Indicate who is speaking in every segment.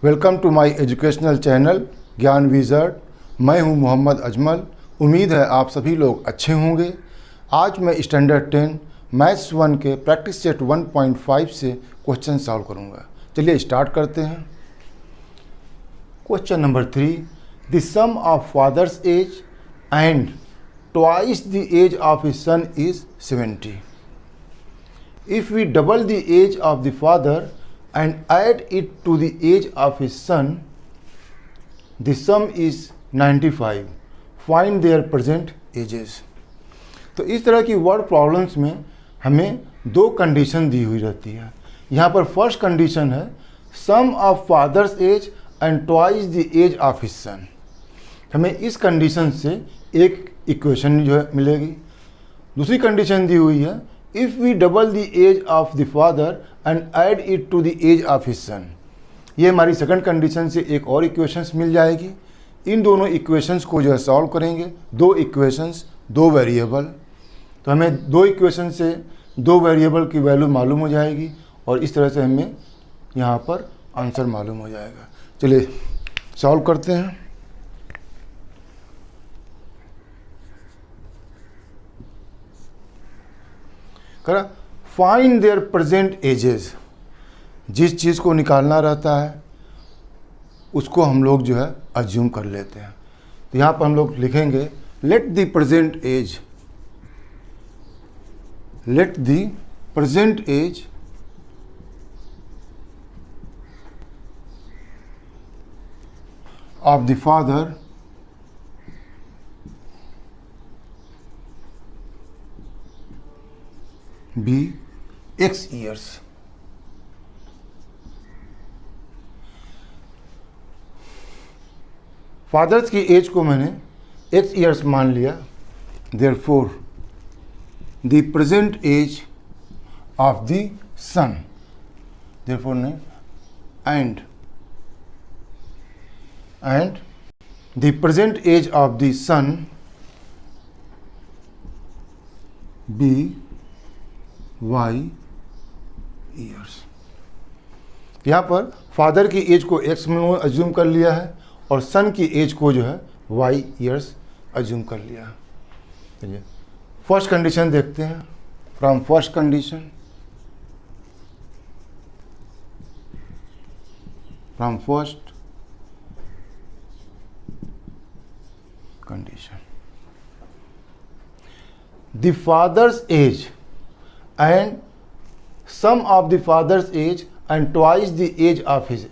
Speaker 1: Welcome to my educational channel Gyan wizard. मैं हूं मोहम्मद अजमल। उम्मीद है आप सभी लोग अच्छे होंगे। आज मैं स्टैंडर्ड 10 मैथ्स 1 के प्रैक्टिस सेट 1.5 से क्वेश्चन सॉल्व करूंगा। चलिए स्टार्ट करते हैं। Question number 3, the sum of father's age and twice the age of his son is 70। If we double the age of the father and add it to the age of his son, the sum is 95. Find their present ages. तो इस तरह की word problems में हमें दो condition दी हुई रहती है। यहाँ पर फर्स्ट कंडीशन है sum of father's age and twice the age of his son. हमें इस कंडीशन से एक इक्वेशन जो है मिलेगी। दूसरी कंडीशन दी हुई है if we double the age of the father and add it to the age of his son। ये हमारी सेकंड कंडीशन से एक और इक्वेशंस मिल जाएगी। इन दोनों इक्वेशंस को जो है सॉल्व करेंगे। दो इक्वेशंस, दो वेरिएबल, तो हमें दो इक्वेशन से दो वेरिएबल की वैल्यू मालूम हो जाएगी और इस तरह से हमें यहाँ पर आंसर मालूम हो जाएगा। चलिए सॉल्व करते हैं। करा फाइंड देयर प्रेजेंट एजेस। जिस चीज़ को निकालना रहता है उसको हम लोग जो है अज्यूम कर लेते हैं। तो यहाँ पर हम लोग लिखेंगे let the present age, let the present age of the father be x years. Father's की एज को मैंने x ईयर्स मान लिया। Therefore the present age of the son, therefore ने and the present age of the son be y years. यहाँ पर father की age को x में अज्यूम कर लिया है और सन की एज को जो है y ईयर्स अज्यूम कर लिया है। चलिए फर्स्ट कंडीशन देखते हैं। From first condition, from first condition the father's as and sum of the father's age and twice the age of his।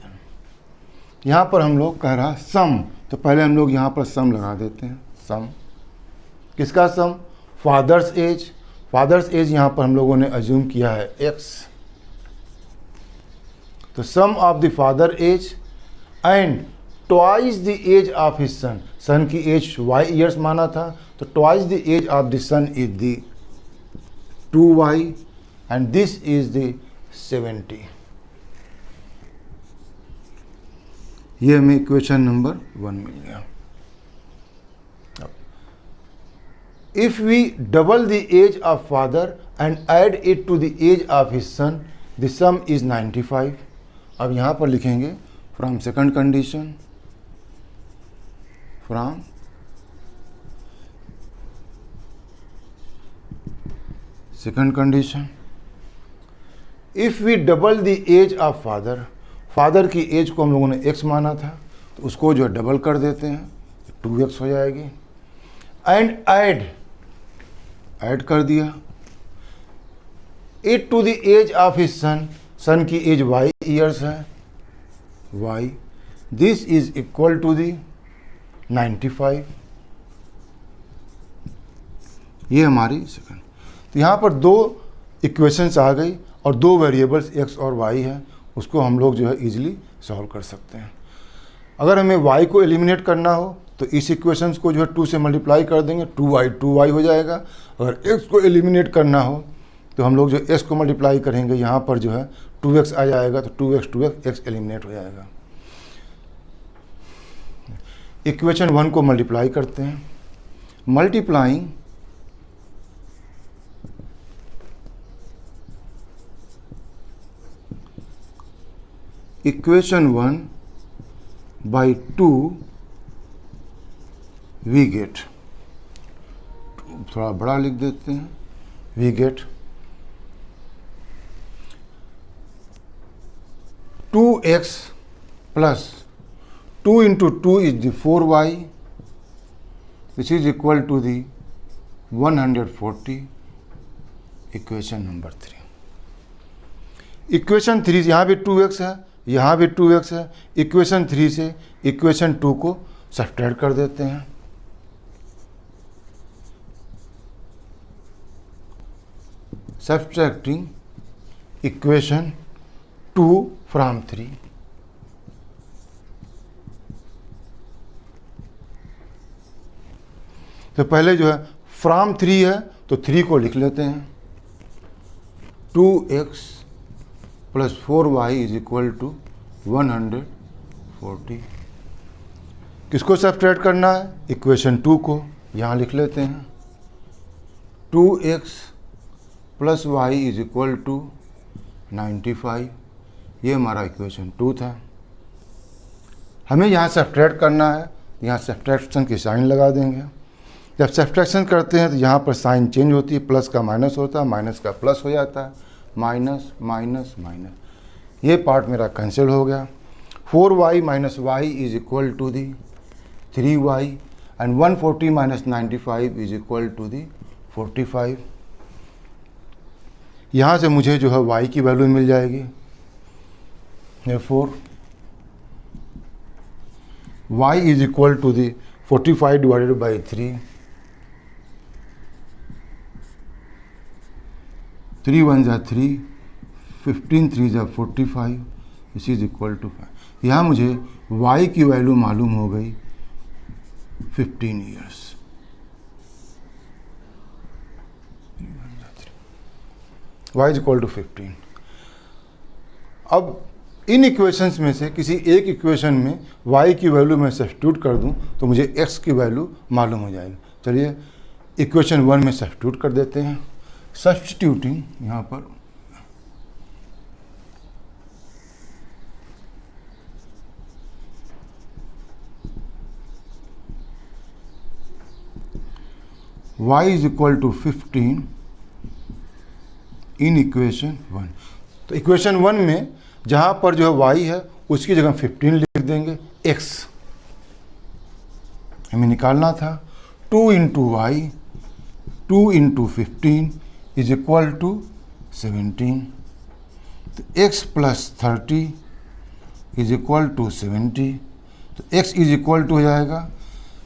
Speaker 1: यहाँ पर हम लोग कह रहा सम, तो पहले हम लोग यहाँ पर सम लगा देते हैं। सम किसका sum? Father's age. Father's age यहाँ पर हम लोगों ने अज्यूम किया है x। तो sum of the father age and twice the age of his son. Son की एज y ईयर्स माना था, तो twice the age of the son is the 2y and this is the 70। ये हमें equation number 1 मिल गया। If we double the age of father and add it to the age of his son, the sum is 95। अब यहाँ पर लिखेंगे from second condition, from second condition if we double the age of father। Father की age को हम लोगों ने x माना था, तो उसको जो है डबल कर देते हैं, 2x हो जाएगी। एंड ऐड कर दिया it to the age of his son. Son की एज y ईयर्स है, y this is equal to the 95। ये हमारी सेकंड। तो यहाँ पर दो इक्वेशंस आ गई और दो वेरिएबल्स x और y है, उसको हम लोग जो है इजीली सॉल्व कर सकते हैं। अगर हमें y को एलिमिनेट करना हो तो इस इक्वेशंस को जो है 2 से मल्टीप्लाई कर देंगे, 2y हो जाएगा। अगर x को एलिमिनेट करना हो तो हम लोग जो x को मल्टीप्लाई करेंगे, यहाँ पर जो है 2x आ जाएगा, तो 2x x एलिमिनेट हो जाएगा। इक्वेशन 1 को मल्टीप्लाई करते हैं। Multiplying equation 1 by 2 we get, थोड़ा बड़ा लिख देते हैं, we get 2x plus 2 into 2 is the 4y, which is equal to the 140, equation number 3। Equation 3 यहाँ भी 2x है, यहाँ भी 2x है। इक्वेशन 3 से इक्वेशन 2 को सब्ट्रैक्ट कर देते हैं। सब्ट्रैक्टिंग इक्वेशन 2 फ्रॉम 3, तो पहले जो है फ्रॉम 3 है तो 3 को लिख लेते हैं। 2x plus 4y is equal to 140। किसको सब्ट्रैक्ट करना है? इक्वेशन 2 को। यहाँ लिख लेते हैं 2x plus y is equal to 95। ये हमारा इक्वेशन 2 था। हमें यहाँ सब्ट्रैक्ट करना है, यहाँ सब्ट्रैक्शन की साइन लगा देंगे। जब सब्ट्रैक्शन करते हैं तो यहाँ पर साइन चेंज होती है, प्लस का माइनस होता है, माइनस का प्लस हो जाता है, माइनस माइनस माइनस। ये पार्ट मेरा कैंसिल हो गया। 4y minus y is equal to the 3y and 140 minus 95 is equal to the 45। यहाँ से मुझे जो है y की वैल्यू मिल जाएगी। therefore y is equal to the 45 divided by 3, 3 1 जा 3, 15 3 जा 45, दिस इज इक्वल टू 5। यहाँ मुझे y की वैल्यू मालूम हो गई 15 years. y is equal to 15। अब इन इक्वेशंस में से किसी एक इक्वेशन में y की वैल्यू मैं सब्स्टिट्यूट कर दूं तो मुझे x की वैल्यू मालूम हो जाएगी। चलिए इक्वेशन 1 में सब्स्टिट्यूट कर देते हैं। सब्स्टिट्यूटिंग यहाँ पर y is equal to 15 in equation 1। तो इक्वेशन 1 में जहाँ पर जो है y है उसकी जगह 15 लिख देंगे। x हमें निकालना था। 2 into Y, 2 into 15 is equal to 17। तो x plus 30 is equal to 70। तो x इज इक्वल टू हो जाएगा,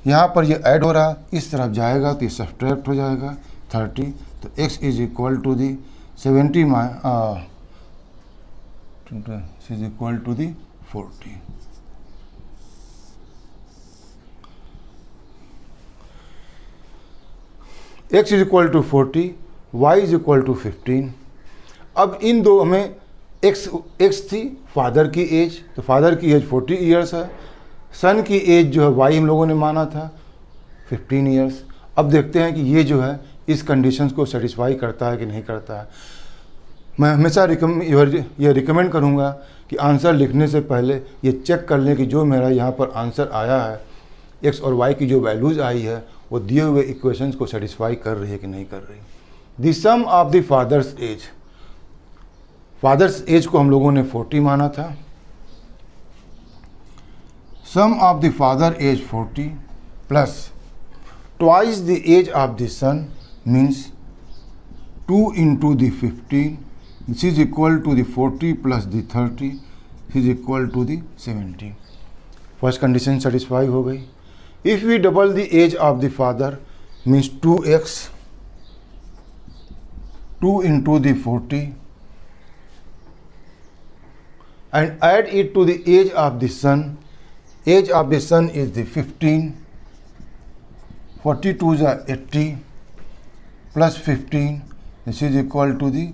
Speaker 1: यहाँ पर ये ऐड हो रहा, इस तरफ जाएगा तो ये सब्ट्रैक्ट हो जाएगा 30। तो x is equal to the 70 is equal to the 40। x is equal to 40, y is equal to 15। अब इन दो हमें x थी फादर की एज, तो फादर की एज 40 ईयर्स है। सन की एज जो है y हम लोगों ने माना था 15 ईयर्स। अब देखते हैं कि ये जो है इस कंडीशंस को सेटिस्फाई करता है कि नहीं करता है। मैं हमेशा ये रिकमेंड करूँगा कि आंसर लिखने से पहले ये चेक कर लें कि जो मेरा यहाँ पर आंसर आया है, x और y की जो वैल्यूज़ आई है वो दिए हुए इक्वेशंस को सेटिस्फाई कर रही है कि नहीं कर रही। The sum of the father's age, father's age को हम लोगों ने 40 माना था। Sum of the father age 40 plus twice the age of the son means 2 into the 15, this is equal to the 40 plus the 30 is equal to the 70। First condition satisfy हो गई। If we double the age of the father means 2x, 2 into the 40 and add it to the age of the son. Age of the son is the 15, 42 is 80 plus 15, this is equal to the,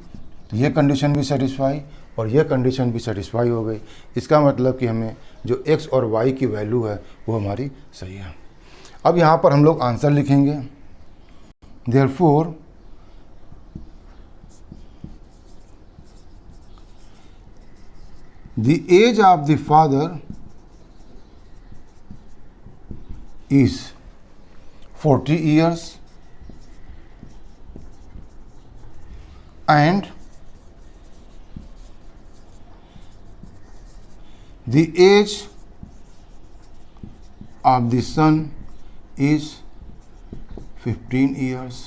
Speaker 1: तो ये condition भी satisfy और ये condition भी satisfy हो गई। इसका मतलब कि हमें जो x और y की वैल्यू है वो हमारी सही है। अब यहाँ पर हम लोग आंसर लिखेंगे। Therefore the age of the father is 40 years and the age of the son is 15 years।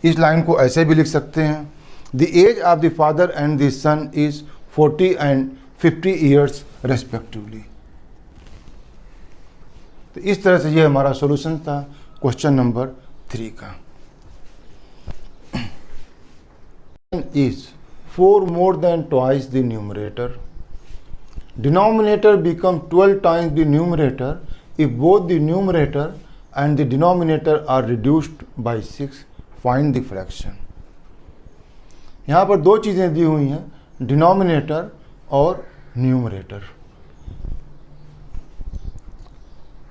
Speaker 1: इस लाइन को ऐसे भी लिख सकते हैं, the age of the father and the son is 40 and 50 years respectively। तो इस तरह से ये हमारा सॉल्यूशन था क्वेश्चन नंबर 3 का। is 4 more than twice the numerator, denominator become 12 times the numerator if both the numerator and the denominator are reduced by 6, find the fraction। यहाँ पर दो चीज़ें दी हुई हैं, डिनोमिनेटर और न्यूमरेटर।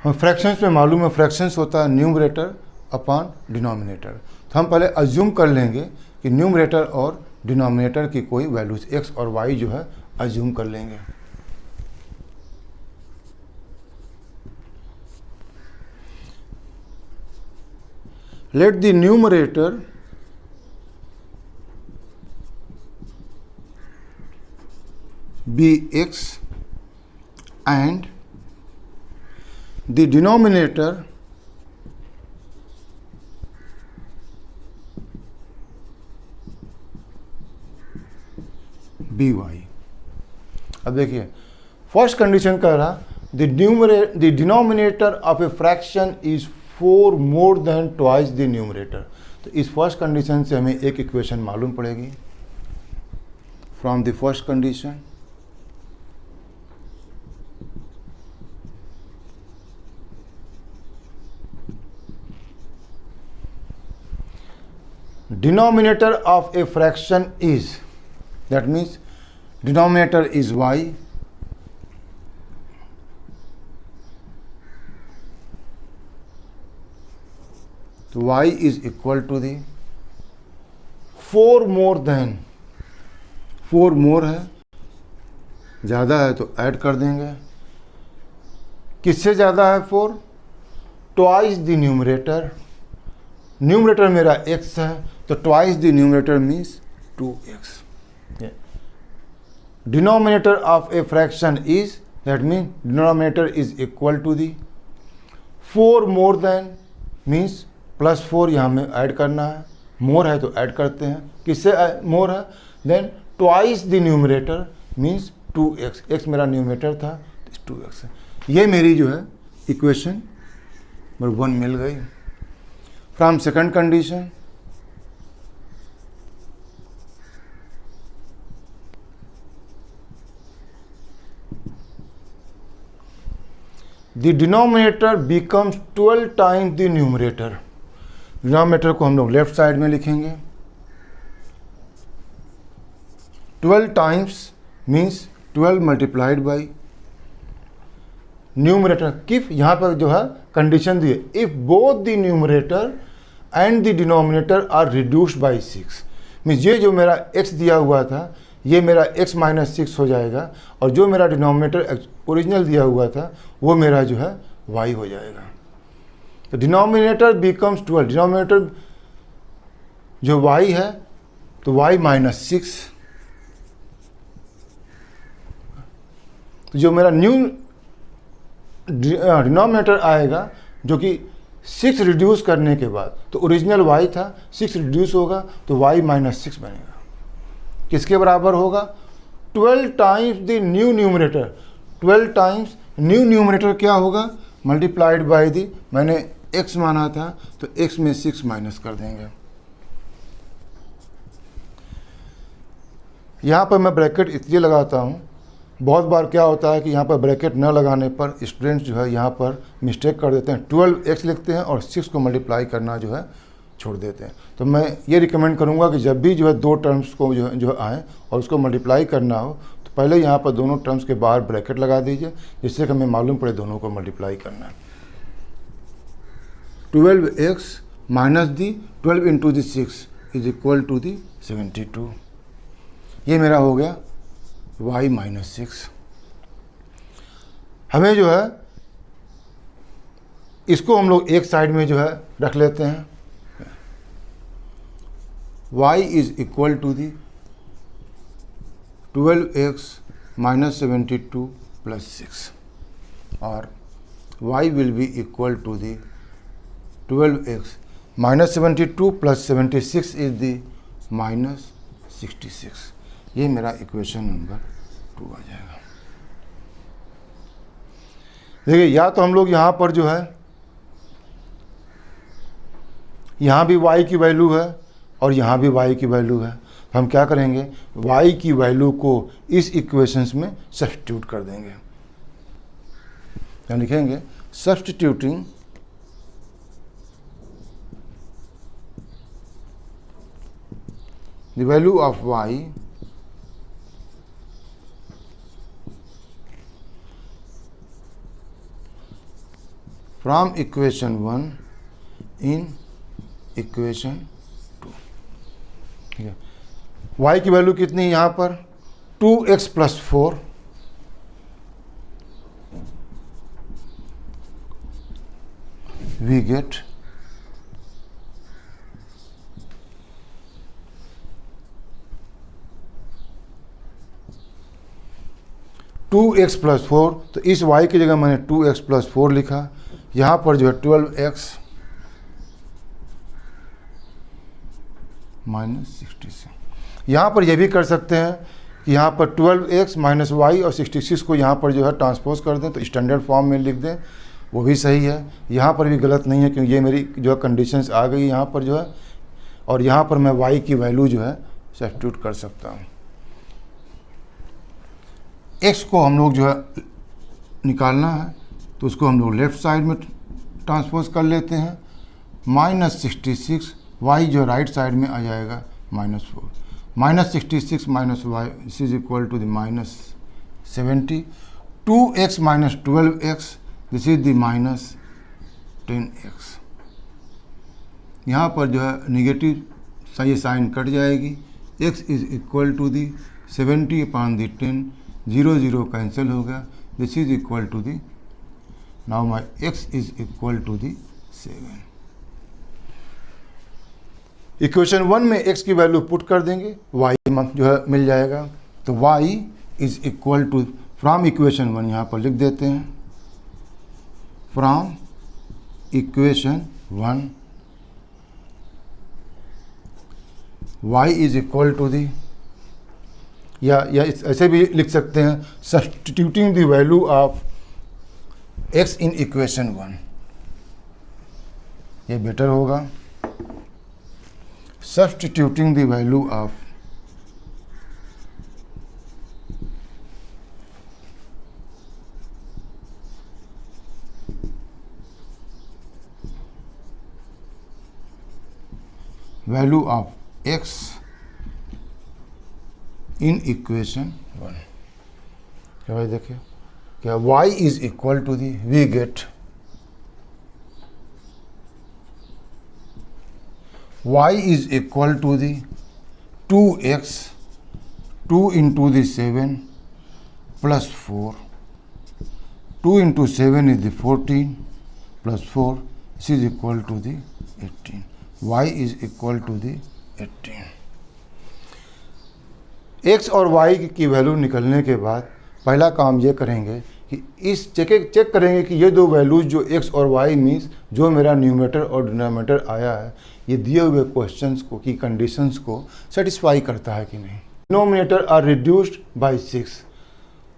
Speaker 1: हम फ्रैक्शंस में मालूम है, फ्रैक्शंस होता है न्यूमरेटर अपॉन डिनोमिनेटर। तो हम पहले अज्यूम कर लेंगे कि न्यूमरेटर और डिनोमिनेटर की कोई वैल्यूज एक्स और वाई जो है अज्यूम कर लेंगे। Let the numerator be x and the denominator be y। अब देखिए फर्स्ट कंडीशन कह रहा the denominator of a fraction is 4 more then twice the numerator. तो इस फर्स्ट कंडीशन से हमें एक इक्वेशन मालूम पड़ेगी। From the first condition denominator of a fraction is, that means denominator is y, so y is equal to the 4 more than, 4 more है, ज़्यादा है तो ऐड कर देंगे। किससे ज़्यादा है 4? Twice the numerator. न्यूमरेटर मेरा x है तो twice the numerator means 2x। Denominator of a fraction is, that mean denominator is equal to the 4 more than means +4 यहाँ में ऐड करना है, मोर है तो ऐड करते हैं। किससे मोर है? Then twice the numerator means 2x। x मेरा न्यूमरेटर था तो 2x है। ये मेरी जो है इक्वेशन नंबर 1 मिल गई। From second condition the denominator becomes 12 times the numerator. Denominator को हम लोग लेफ्ट साइड में लिखेंगे। 12 times means 12 multiplied by numerator. किफ यहाँ पर जो है कंडीशन दी है, if both the numerator and the denominator are reduced by 6। Means ये जो मेरा x दिया हुआ था ये मेरा x माइनस 6 हो जाएगा और जो मेरा डिनोमिनेटर ओरिजिनल दिया हुआ था वो मेरा जो है y हो जाएगा। तो डिनोमिनेटर बिकम्स 12, डिनोमिनेटर जो y है तो y माइनस 6, तो जो मेरा न्यू डिनोमिनेटर आएगा जो कि 6 रिड्यूस करने के बाद, तो ओरिजिनल y था 6 रिड्यूस होगा तो y माइनस 6 बनेगा। किसके बराबर होगा? 12 times the new numerator. 12 times new numerator क्या होगा? मल्टीप्लाइड बाय दी, मैंने x माना था तो x में 6 माइनस कर देंगे। यहाँ पर मैं ब्रैकेट इसलिए लगाता हूँ, बहुत बार क्या होता है कि यहाँ पर ब्रैकेट न लगाने पर स्टूडेंट्स जो है यहाँ पर मिस्टेक कर देते हैं, 12x लिखते हैं और 6 को मल्टीप्लाई करना जो है छोड़ देते हैं। तो मैं ये रिकमेंड करूँगा कि जब भी जो है दो टर्म्स को जो आए और उसको मल्टीप्लाई करना हो तो पहले यहाँ पर दोनों टर्म्स के बाहर ब्रैकेट लगा दीजिए, जिससे कि हमें मालूम पड़े दोनों को मल्टीप्लाई करना है। 12x minus the 12 into the 6 is equal to the 72। ये मेरा हो गया y माइनस 6। हमें जो है इसको हम लोग एक साइड में जो है रख लेते हैं। y is equal to the 12x minus 72 plus 6 और y will be equal to the 12x minus 72 plus 76 is the minus 66। ये मेरा इक्वेशन नंबर 2 आ जाएगा। देखिए, या तो हम लोग यहाँ पर जो है, यहाँ भी y की वैल्यू है और यहाँ भी y की वैल्यू है, तो हम क्या करेंगे, y की वैल्यू को इस इक्वेशंस में सब्स्टिट्यूट कर देंगे। हम लिखेंगे substituting the value of y from equation 1 in equation 2। ठीक है, y की वैल्यू कितनी है यहाँ पर 2x plus 4, we get two X plus 4, तो इस y की जगह मैंने 2x प्लस 4 लिखा। यहाँ पर जो है 12x माइनस 66। यहाँ पर यह भी कर सकते हैं कि यहाँ पर 12x माइनस वाई और 66 को यहाँ पर जो है ट्रांसपोज कर दें, तो स्टैंडर्ड फॉर्म में लिख दें, वो भी सही है। यहाँ पर भी गलत नहीं है क्योंकि ये मेरी जो है कंडीशंस आ गई यहाँ पर जो है, और यहाँ पर मैं y की वैल्यू जो है सब्स्टिट्यूट कर सकता हूँ। x को हम लोग जो है निकालना है, तो उसको हम लोग लेफ़्ट साइड में ट्रांसपोज कर लेते हैं। माइनस 66, y जो राइट साइड में आ जाएगा minus 4, minus 66 minus Y this is equal to the minus 70, 2x minus 12x this is the minus 10x। यहाँ पर जो है निगेटिव सही साइन कट जाएगी, x is equal to the 70 upon the 10, 0 0 cancel हो गया, this is equal to the, now my x is equal to the 7। Equation 1 में x की वैल्यू पुट कर देंगे, y जो है मिल जाएगा। तो y is equal to, from equation 1 यहाँ पर लिख देते हैं, from equation 1 y is equal to the, या ऐसे भी लिख सकते हैं substituting the value of x in equation 1, ये बेटर होगा। Substituting the value of value of x in equation 1। क्या भाई देखिए, क्या y is equal to the, we get y is equal to the 2x 2 into the 7 plus 4, 2 into 7 is the 14 plus 4 this is equal to the 18, y is equal to the 18। x और y की value निकलने के बाद पहला काम ये करेंगे कि इस चेक करेंगे कि ये दो वैल्यूज जो x और y मीन्स जो मेरा न्यूमरेटर और डिनोमिनेटर आया है, ये दिए हुए क्वेश्चंस को की कंडीशंस को सेटिस्फाई करता है कि नहीं। डिनोमिनेटर आर रिड्यूस्ड बाय 6,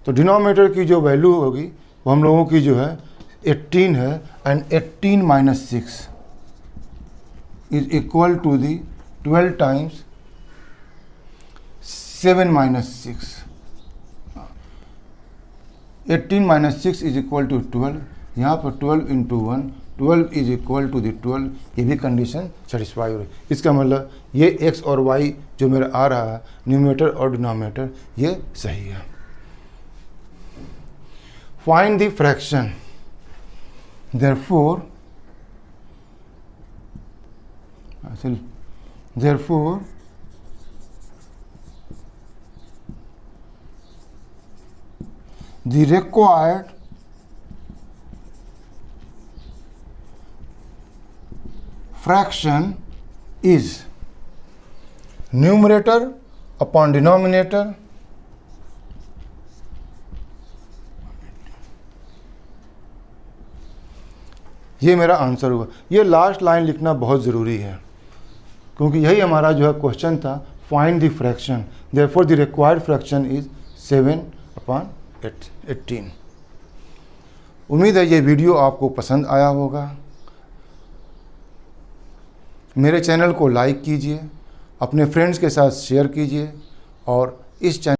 Speaker 1: तो डिनोमिनेटर की जो वैल्यू होगी वो हम लोगों की जो है 18 है, and 18 minus 6 is equal to the 12 times 7 minus 6, 18 minus 6 is equal to 12, यहाँ पर 12 into 1, 12 is equal to the 12, ये भी कंडीशन सेटिस्फाई हो रही है। इसका मतलब ये x और y जो मेरा आ रहा है न्यूमरेटर और डिनोमिनेटर, ये सही है। Find the fraction, therefore the required fraction is numerator upon denominator ये मेरा आंसर होगा। ये लास्ट लाइन लिखना बहुत ज़रूरी है क्योंकि यही हमारा जो है क्वेश्चन था, find the fraction, therefore the required fraction is 7/18। उम्मीद है ये वीडियो आपको पसंद आया होगा। मेरे चैनल को लाइक कीजिए, अपने फ्रेंड्स के साथ शेयर कीजिए और इस चैनल